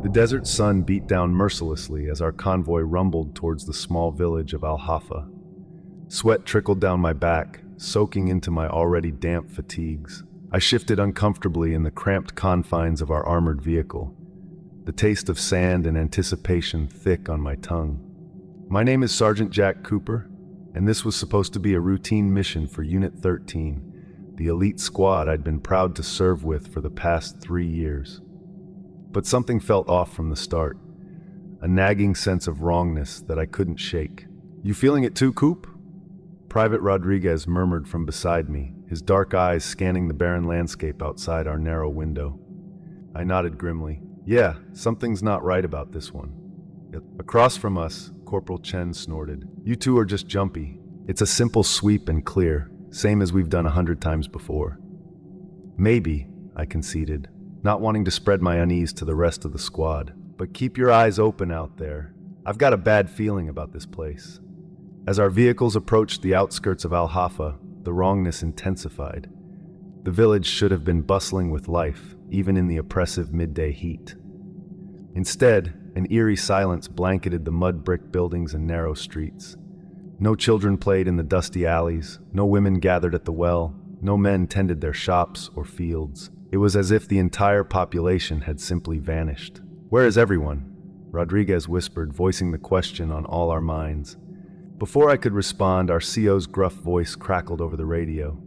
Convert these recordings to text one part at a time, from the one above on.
The desert sun beat down mercilessly as our convoy rumbled towards the small village of Al-Hafa. Sweat trickled down my back, soaking into my already damp fatigues. I shifted uncomfortably in the cramped confines of our armored vehicle, the taste of sand and anticipation thick on my tongue. My name is Sergeant Jack Cooper, and this was supposed to be a routine mission for Unit 13, the elite squad I'd been proud to serve with for the past 3 years. But something felt off from the start, a nagging sense of wrongness that I couldn't shake. "You feeling it too, Coop?" Private Rodriguez murmured from beside me, his dark eyes scanning the barren landscape outside our narrow window. I nodded grimly. "Yeah, something's not right about this one." Across from us, Corporal Chen snorted. "You two are just jumpy. It's a simple sweep and clear, same as we've done 100 times before." "Maybe," I conceded, not wanting to spread my unease to the rest of the squad. "But keep your eyes open out there. I've got a bad feeling about this place." As our vehicles approached the outskirts of Al-Hafa, the wrongness intensified. The village should have been bustling with life, even in the oppressive midday heat. Instead, an eerie silence blanketed the mud brick buildings and narrow streets. No children played in the dusty alleys, no women gathered at the well, no men tended their shops or fields. It was as if the entire population had simply vanished. "Where is everyone?" Rodriguez whispered, voicing the question on all our minds. Before I could respond, our CO's gruff voice crackled over the radio.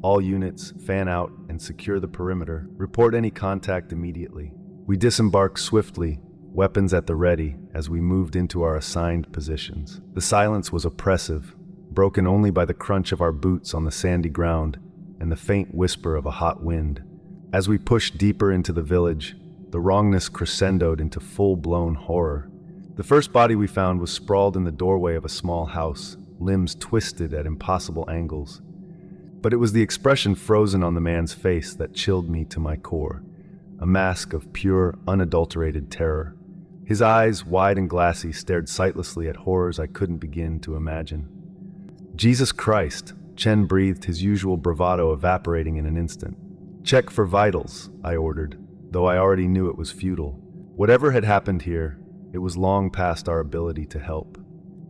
"All units, fan out and secure the perimeter. Report any contact immediately." We disembarked swiftly, weapons at the ready, as we moved into our assigned positions. The silence was oppressive, broken only by the crunch of our boots on the sandy ground and the faint whisper of a hot wind. As we pushed deeper into the village, the wrongness crescendoed into full-blown horror. The first body we found was sprawled in the doorway of a small house, limbs twisted at impossible angles. But it was the expression frozen on the man's face that chilled me to my core, a mask of pure, unadulterated terror. His eyes, wide and glassy, stared sightlessly at horrors I couldn't begin to imagine. "Jesus Christ!" Chen breathed, his usual bravado evaporating in an instant. "Check for vitals," I ordered, though I already knew it was futile. Whatever had happened here, it was long past our ability to help.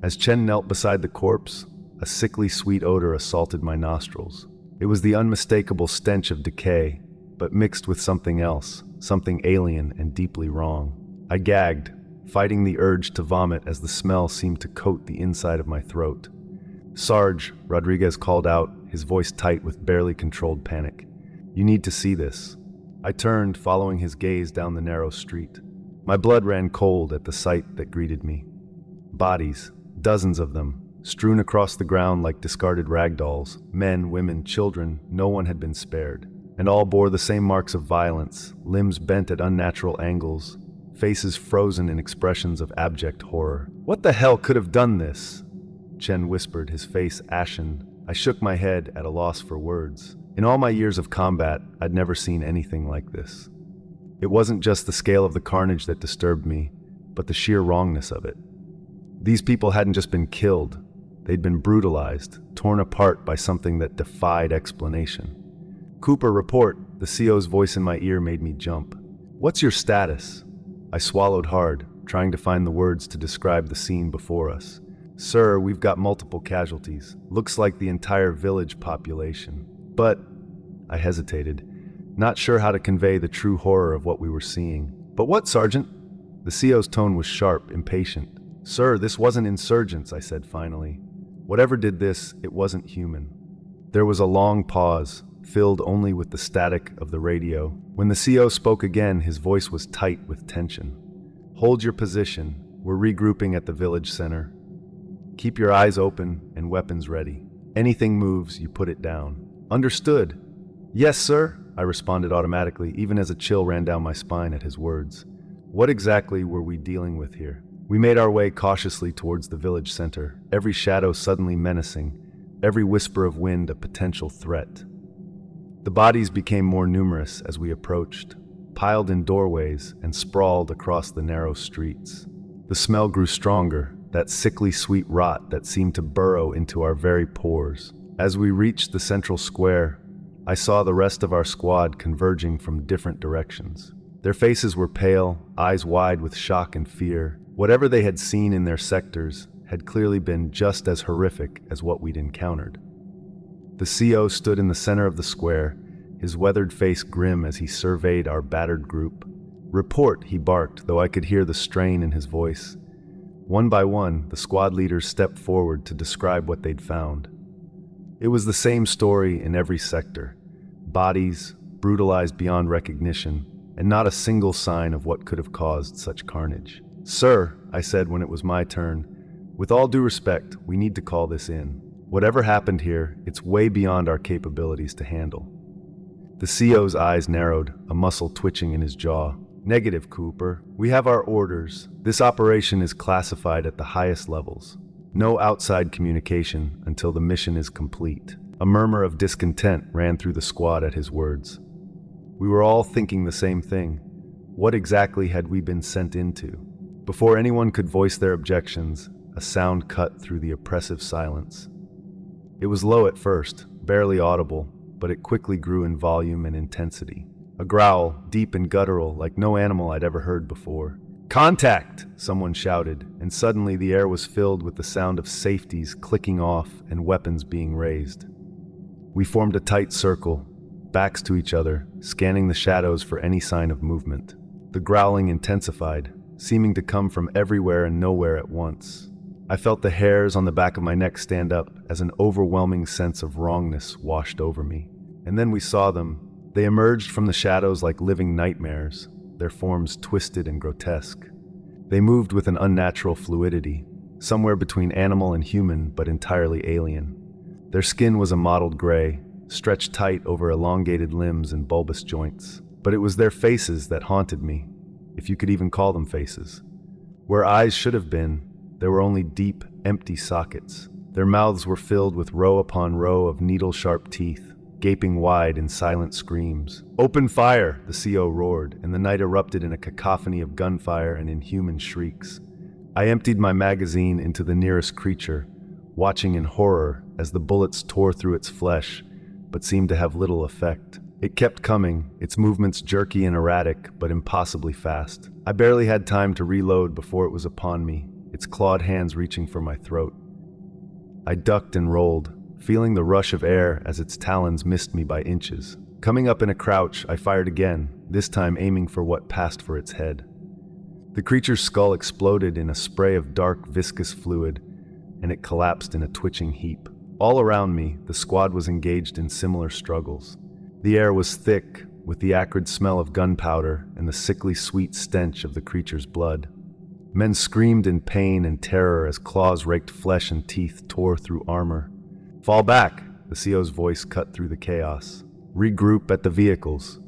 As Chen knelt beside the corpse, a sickly sweet odor assaulted my nostrils. It was the unmistakable stench of decay, but mixed with something else, something alien and deeply wrong. I gagged, fighting the urge to vomit as the smell seemed to coat the inside of my throat. "Sarge," Rodriguez called out, his voice tight with barely controlled panic. "You need to see this." I turned, following his gaze down the narrow street. My blood ran cold at the sight that greeted me. Bodies, dozens of them, strewn across the ground like discarded rag dolls. Men, women, children, no one had been spared. And all bore the same marks of violence, limbs bent at unnatural angles, faces frozen in expressions of abject horror. "What the hell could have done this?" Chen whispered, his face ashen. I shook my head at a loss for words. In all my years of combat, I'd never seen anything like this. It wasn't just the scale of the carnage that disturbed me, but the sheer wrongness of it. These people hadn't just been killed, they'd been brutalized, torn apart by something that defied explanation. "Cooper, report," the CO's voice in my ear made me jump. "What's your status?" I swallowed hard, trying to find the words to describe the scene before us. "Sir, we've got multiple casualties. Looks like the entire village population. But," I hesitated, not sure how to convey the true horror of what we were seeing. "But what, Sergeant?" The CO's tone was sharp, impatient. "Sir, this wasn't insurgents," I said finally. "Whatever did this, it wasn't human." There was a long pause, filled only with the static of the radio. When the CO spoke again, his voice was tight with tension. "Hold your position. We're regrouping at the village center. Keep your eyes open and weapons ready. Anything moves, you put it down." "Understood." "Yes, sir," I responded automatically, even as a chill ran down my spine at his words. What exactly were we dealing with here? We made our way cautiously towards the village center, every shadow suddenly menacing, every whisper of wind a potential threat. The bodies became more numerous as we approached, piled in doorways and sprawled across the narrow streets. The smell grew stronger, that sickly sweet rot that seemed to burrow into our very pores. As we reached the central square, I saw the rest of our squad converging from different directions. Their faces were pale, eyes wide with shock and fear. Whatever they had seen in their sectors had clearly been just as horrific as what we'd encountered. The CO stood in the center of the square, his weathered face grim as he surveyed our battered group. "Report," he barked, though I could hear the strain in his voice. One by one, the squad leaders stepped forward to describe what they'd found. It was the same story in every sector. Bodies, brutalized beyond recognition, and not a single sign of what could have caused such carnage. "Sir," I said when it was my turn, "with all due respect, we need to call this in. Whatever happened here, it's way beyond our capabilities to handle." The CO's eyes narrowed, a muscle twitching in his jaw. "Negative, Cooper. We have our orders. This operation is classified at the highest levels. No outside communication until the mission is complete." A murmur of discontent ran through the squad at his words. We were all thinking the same thing. What exactly had we been sent into? Before anyone could voice their objections, a sound cut through the oppressive silence. It was low at first, barely audible, but it quickly grew in volume and intensity. A growl, deep and guttural, like no animal I'd ever heard before. "Contact!" someone shouted, and suddenly the air was filled with the sound of safeties clicking off and weapons being raised. We formed a tight circle, backs to each other, scanning the shadows for any sign of movement. The growling intensified, seeming to come from everywhere and nowhere at once. I felt the hairs on the back of my neck stand up as an overwhelming sense of wrongness washed over me. And then we saw them. They emerged from the shadows like living nightmares, their forms twisted and grotesque. They moved with an unnatural fluidity, somewhere between animal and human, but entirely alien. Their skin was a mottled gray, stretched tight over elongated limbs and bulbous joints. But it was their faces that haunted me, if you could even call them faces. Where eyes should have been, there were only deep, empty sockets. Their mouths were filled with row upon row of needle-sharp teeth, gaping wide in silent screams. "Open fire!" the CO roared, and the night erupted in a cacophony of gunfire and inhuman shrieks. I emptied my magazine into the nearest creature, watching in horror as the bullets tore through its flesh, but seemed to have little effect. It kept coming, its movements jerky and erratic, but impossibly fast. I barely had time to reload before it was upon me, its clawed hands reaching for my throat. I ducked and rolled, feeling the rush of air as its talons missed me by inches. Coming up in a crouch, I fired again, this time aiming for what passed for its head. The creature's skull exploded in a spray of dark, viscous fluid, and it collapsed in a twitching heap. All around me, the squad was engaged in similar struggles. The air was thick, with the acrid smell of gunpowder and the sickly sweet stench of the creature's blood. Men screamed in pain and terror as claws raked flesh and teeth tore through armor. "Fall back!" the CO's voice cut through the chaos. "Regroup at the vehicles."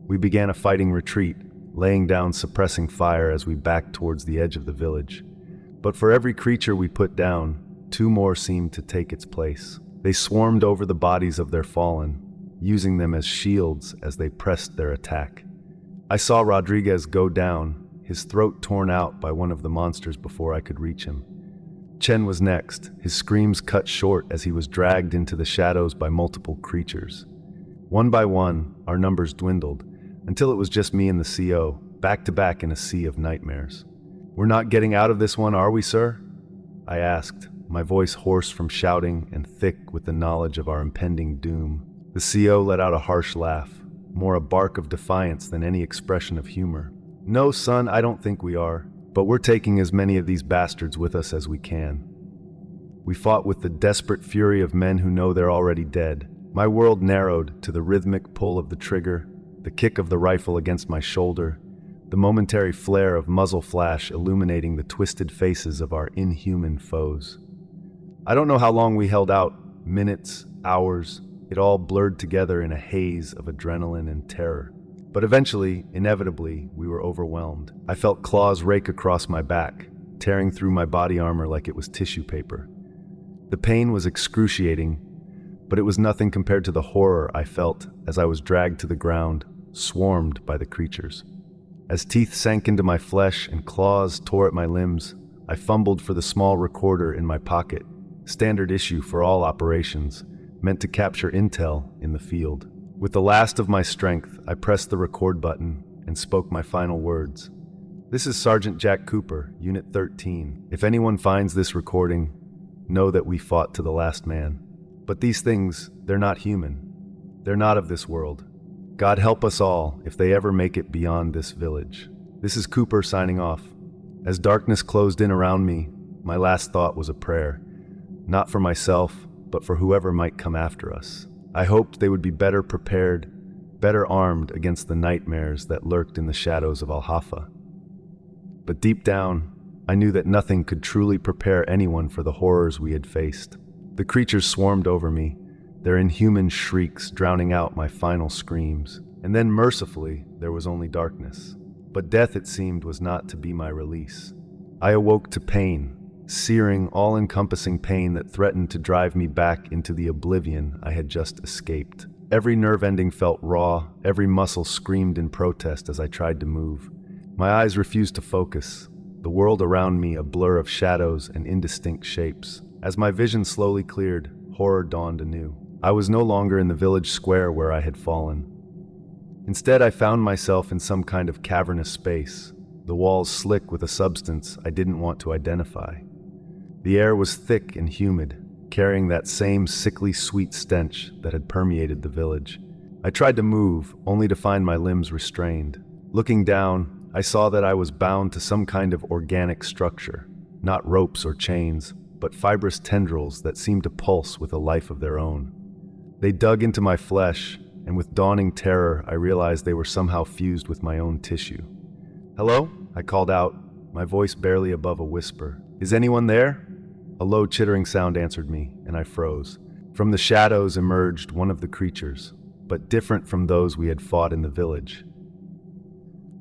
We began a fighting retreat, laying down suppressing fire as we backed towards the edge of the village. But for every creature we put down, two more seemed to take its place. They swarmed over the bodies of their fallen, using them as shields as they pressed their attack. I saw Rodriguez go down, his throat torn out by one of the monsters before I could reach him. Chen was next, his screams cut short as he was dragged into the shadows by multiple creatures. One by one, our numbers dwindled, until it was just me and the CO, back to back in a sea of nightmares. "We're not getting out of this one, are we, sir?" I asked, my voice hoarse from shouting and thick with the knowledge of our impending doom. The CO let out a harsh laugh, more a bark of defiance than any expression of humor. "No, son, I don't think we are, but we're taking as many of these bastards with us as we can." We fought with the desperate fury of men who know they're already dead. My world narrowed to the rhythmic pull of the trigger, the kick of the rifle against my shoulder, the momentary flare of muzzle flash illuminating the twisted faces of our inhuman foes. I don't know how long we held out, minutes, hours, it all blurred together in a haze of adrenaline and terror. But eventually, inevitably, we were overwhelmed. I felt claws rake across my back, tearing through my body armor like it was tissue paper. The pain was excruciating, but it was nothing compared to the horror I felt as I was dragged to the ground, swarmed by the creatures. As teeth sank into my flesh and claws tore at my limbs, I fumbled for the small recorder in my pocket, standard issue for all operations, meant to capture intel in the field. With the last of my strength, I pressed the record button, and spoke my final words. "This is Sergeant Jack Cooper, Unit 13. If anyone finds this recording, know that we fought to the last man. But these things, they're not human. They're not of this world. God help us all if they ever make it beyond this village." This is Cooper signing off. As darkness closed in around me, my last thought was a prayer. Not for myself, but for whoever might come after us. I hoped they would be better prepared, better armed against the nightmares that lurked in the shadows of Al-Hafa. But deep down, I knew that nothing could truly prepare anyone for the horrors we had faced. The creatures swarmed over me, their inhuman shrieks drowning out my final screams. And then, mercifully, there was only darkness. But death, it seemed, was not to be my release. I awoke to pain, searing, all-encompassing pain that threatened to drive me back into the oblivion I had just escaped. Every nerve ending felt raw, every muscle screamed in protest as I tried to move. My eyes refused to focus, the world around me a blur of shadows and indistinct shapes. As my vision slowly cleared, horror dawned anew. I was no longer in the village square where I had fallen. Instead, I found myself in some kind of cavernous space, the walls slick with a substance I didn't want to identify. The air was thick and humid, carrying that same sickly sweet stench that had permeated the village. I tried to move, only to find my limbs restrained. Looking down, I saw that I was bound to some kind of organic structure, not ropes or chains, but fibrous tendrils that seemed to pulse with a life of their own. They dug into my flesh, and with dawning terror, I realized they were somehow fused with my own tissue. "Hello?" I called out, my voice barely above a whisper. "Is anyone there?" A low chittering sound answered me, and I froze. From the shadows emerged one of the creatures, but different from those we had fought in the village.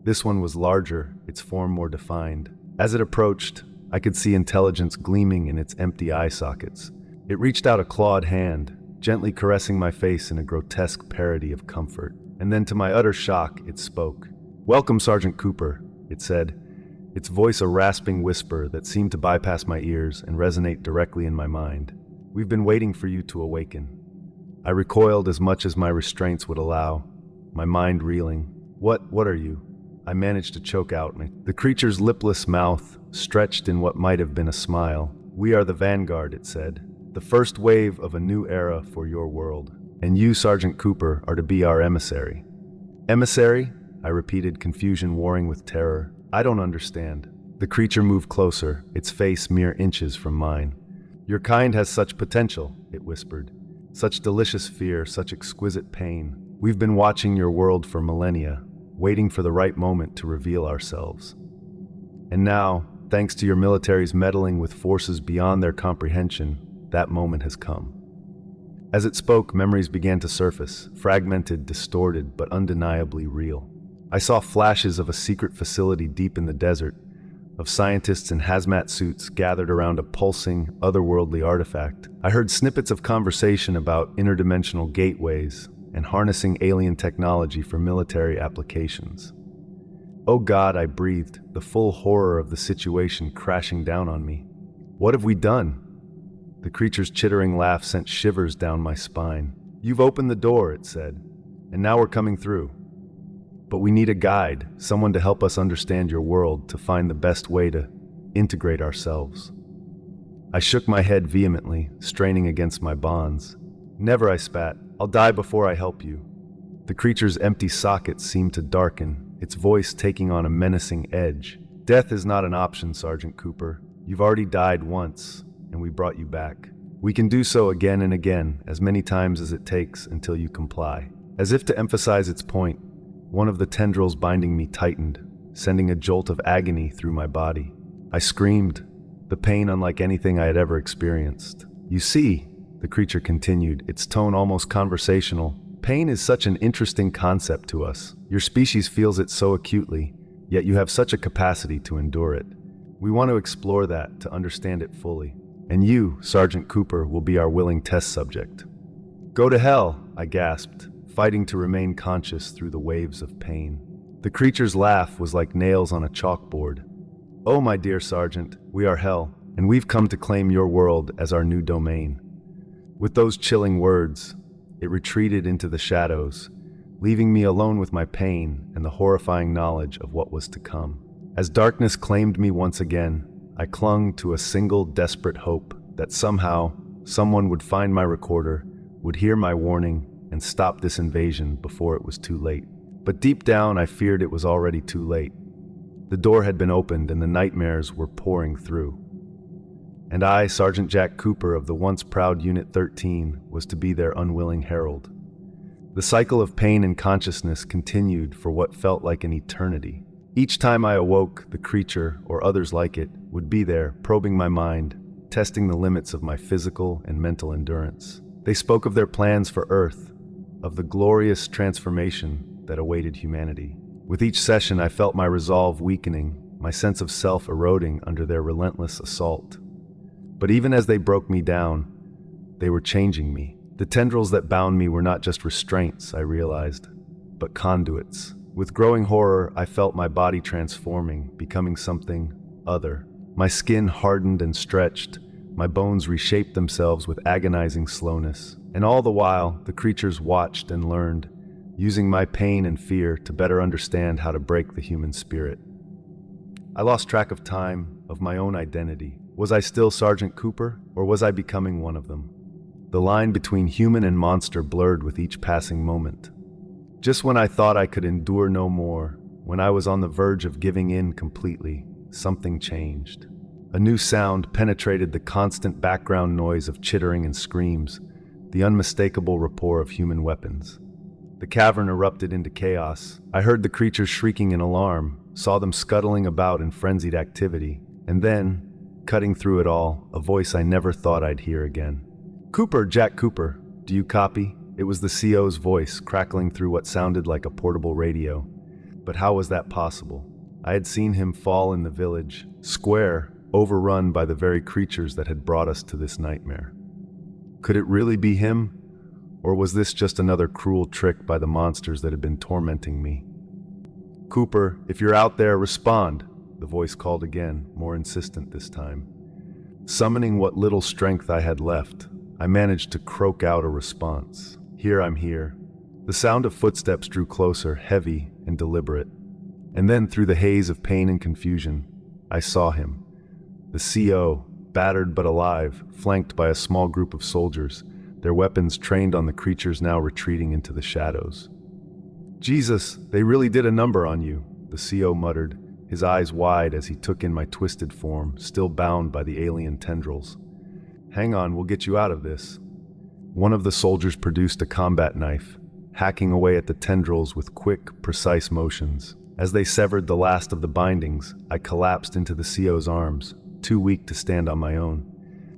This one was larger, its form more defined. As it approached, I could see intelligence gleaming in its empty eye sockets. It reached out a clawed hand, gently caressing my face in a grotesque parody of comfort. And then, to my utter shock, it spoke. "Welcome, Sergeant Cooper," it said, its voice a rasping whisper that seemed to bypass my ears and resonate directly in my mind. "We've been waiting for you to awaken." I recoiled as much as my restraints would allow, my mind reeling. What are you?" I managed to choke out. The creature's lipless mouth stretched in what might have been a smile. "We are the vanguard," it said. "The first wave of a new era for your world. And you, Sergeant Cooper, are to be our emissary." "Emissary?" I repeated, confusion warring with terror. "I don't understand." The creature moved closer, its face mere inches from mine. "Your kind has such potential," it whispered. "Such delicious fear, such exquisite pain. We've been watching your world for millennia, waiting for the right moment to reveal ourselves. And now, thanks to your military's meddling with forces beyond their comprehension, that moment has come." As it spoke, memories began to surface, fragmented, distorted, but undeniably real. I saw flashes of a secret facility deep in the desert, of scientists in hazmat suits gathered around a pulsing, otherworldly artifact. I heard snippets of conversation about interdimensional gateways and harnessing alien technology for military applications. "Oh God," I breathed, the full horror of the situation crashing down on me. "What have we done?" The creature's chittering laugh sent shivers down my spine. "You've opened the door," it said, "and now we're coming through. But we need a guide, someone to help us understand your world, to find the best way to integrate ourselves." I shook my head vehemently, straining against my bonds. "Never," I spat. "I'll die before I help you." The creature's empty sockets seemed to darken, its voice taking on a menacing edge. "Death is not an option, Sergeant Cooper. You've already died once, and we brought you back. We can do so again and again, as many times as it takes until you comply." As if to emphasize its point, one of the tendrils binding me tightened, sending a jolt of agony through my body. I screamed, the pain unlike anything I had ever experienced. "You see," the creature continued, its tone almost conversational, "pain is such an interesting concept to us. Your species feels it so acutely, yet you have such a capacity to endure it. We want to explore that, to understand it fully. And you, Sergeant Cooper, will be our willing test subject." "Go to hell," I gasped, fighting to remain conscious through the waves of pain. The creature's laugh was like nails on a chalkboard. "Oh, my dear Sergeant, we are hell, and we've come to claim your world as our new domain." With those chilling words, it retreated into the shadows, leaving me alone with my pain and the horrifying knowledge of what was to come. As darkness claimed me once again, I clung to a single desperate hope that somehow someone would find my recorder, would hear my warning, and stop this invasion before it was too late. But deep down, I feared it was already too late. The door had been opened and the nightmares were pouring through. And I, Sergeant Jack Cooper of the once proud Unit 13, was to be their unwilling herald. The cycle of pain and consciousness continued for what felt like an eternity. Each time I awoke, the creature, or others like it, would be there, probing my mind, testing the limits of my physical and mental endurance. They spoke of their plans for Earth, of the glorious transformation that awaited humanity. With each session, I felt my resolve weakening, my sense of self eroding under their relentless assault. But even as they broke me down, they were changing me. The tendrils that bound me were not just restraints, I realized, but conduits. With growing horror, I felt my body transforming, becoming something other. My skin hardened and stretched, my bones reshaped themselves with agonizing slowness. And all the while, the creatures watched and learned, using my pain and fear to better understand how to break the human spirit. I lost track of time, of my own identity. Was I still Sergeant Cooper, or was I becoming one of them? The line between human and monster blurred with each passing moment. Just when I thought I could endure no more, when I was on the verge of giving in completely, something changed. A new sound penetrated the constant background noise of chittering and screams, the unmistakable rapport of human weapons. The cavern erupted into chaos. I heard the creatures shrieking in alarm, saw them scuttling about in frenzied activity, and then, cutting through it all, a voice I never thought I'd hear again. "Cooper, Jack Cooper, do you copy?" It was the CO's voice, crackling through what sounded like a portable radio. But how was that possible? I had seen him fall in the village, square, overrun by the very creatures that had brought us to this nightmare. Could it really be him? Or was this just another cruel trick by the monsters that had been tormenting me? "Cooper, if you're out there, respond," the voice called again, more insistent this time. Summoning what little strength I had left, I managed to croak out a response. "Here, I'm here." The sound of footsteps drew closer, heavy and deliberate. And then through the haze of pain and confusion, I saw him. The CO, battered but alive, flanked by a small group of soldiers, their weapons trained on the creatures now retreating into the shadows. "Jesus, they really did a number on you," the CO muttered, his eyes wide as he took in my twisted form, still bound by the alien tendrils. "Hang on, we'll get you out of this." One of the soldiers produced a combat knife, hacking away at the tendrils with quick, precise motions. As they severed the last of the bindings, I collapsed into the CO's arms, too weak to stand on my own.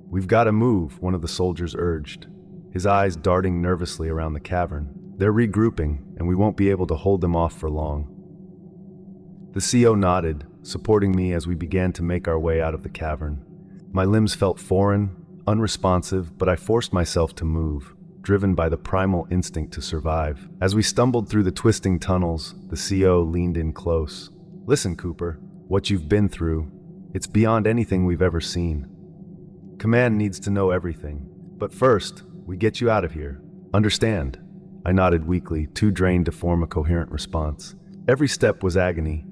"We've got to move," one of the soldiers urged, his eyes darting nervously around the cavern. "They're regrouping, and we won't be able to hold them off for long." The CO nodded, supporting me as we began to make our way out of the cavern. My limbs felt foreign, unresponsive, but I forced myself to move, driven by the primal instinct to survive. As we stumbled through the twisting tunnels, the CO leaned in close. "Listen, Cooper, what you've been through, it's beyond anything we've ever seen. Command needs to know everything. But first, we get you out of here. Understand?" I nodded weakly, too drained to form a coherent response. Every step was agony,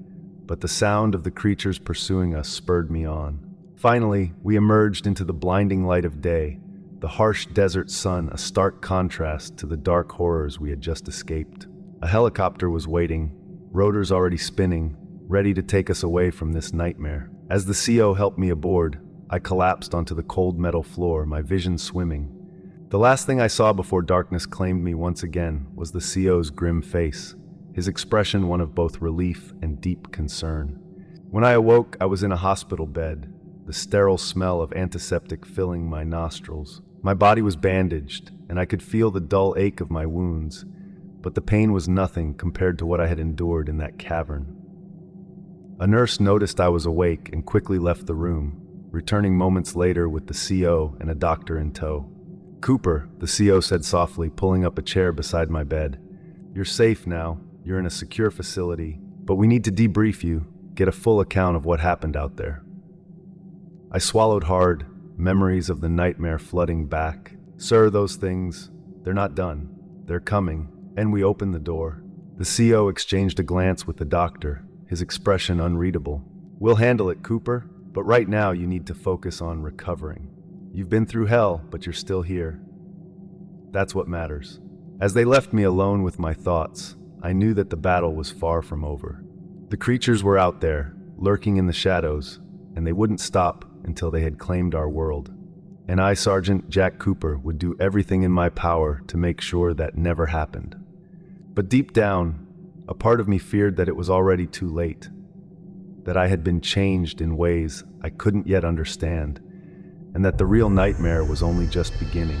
but the sound of the creatures pursuing us spurred me on. Finally, we emerged into the blinding light of day, the harsh desert sun a stark contrast to the dark horrors we had just escaped. A helicopter was waiting, rotors already spinning, ready to take us away from this nightmare. As the CO helped me aboard, I collapsed onto the cold metal floor, my vision swimming. The last thing I saw before darkness claimed me once again was the CO's grim face, his expression one of both relief and deep concern. When I awoke, I was in a hospital bed, the sterile smell of antiseptic filling my nostrils. My body was bandaged, and I could feel the dull ache of my wounds, but the pain was nothing compared to what I had endured in that cavern. A nurse noticed I was awake and quickly left the room, returning moments later with the CO and a doctor in tow. "Cooper," the CO said softly, pulling up a chair beside my bed. "You're safe now. You're in a secure facility, but we need to debrief you, get a full account of what happened out there." I swallowed hard, memories of the nightmare flooding back. "Sir, those things, they're not done. They're coming." And we opened the door. The CO exchanged a glance with the doctor, his expression unreadable. "We'll handle it, Cooper, but right now you need to focus on recovering. You've been through hell, but you're still here. That's what matters." As they left me alone with my thoughts, I knew that the battle was far from over. The creatures were out there, lurking in the shadows, and they wouldn't stop until they had claimed our world. And I, Sergeant Jack Cooper, would do everything in my power to make sure that never happened. But deep down, a part of me feared that it was already too late, that I had been changed in ways I couldn't yet understand, and that the real nightmare was only just beginning.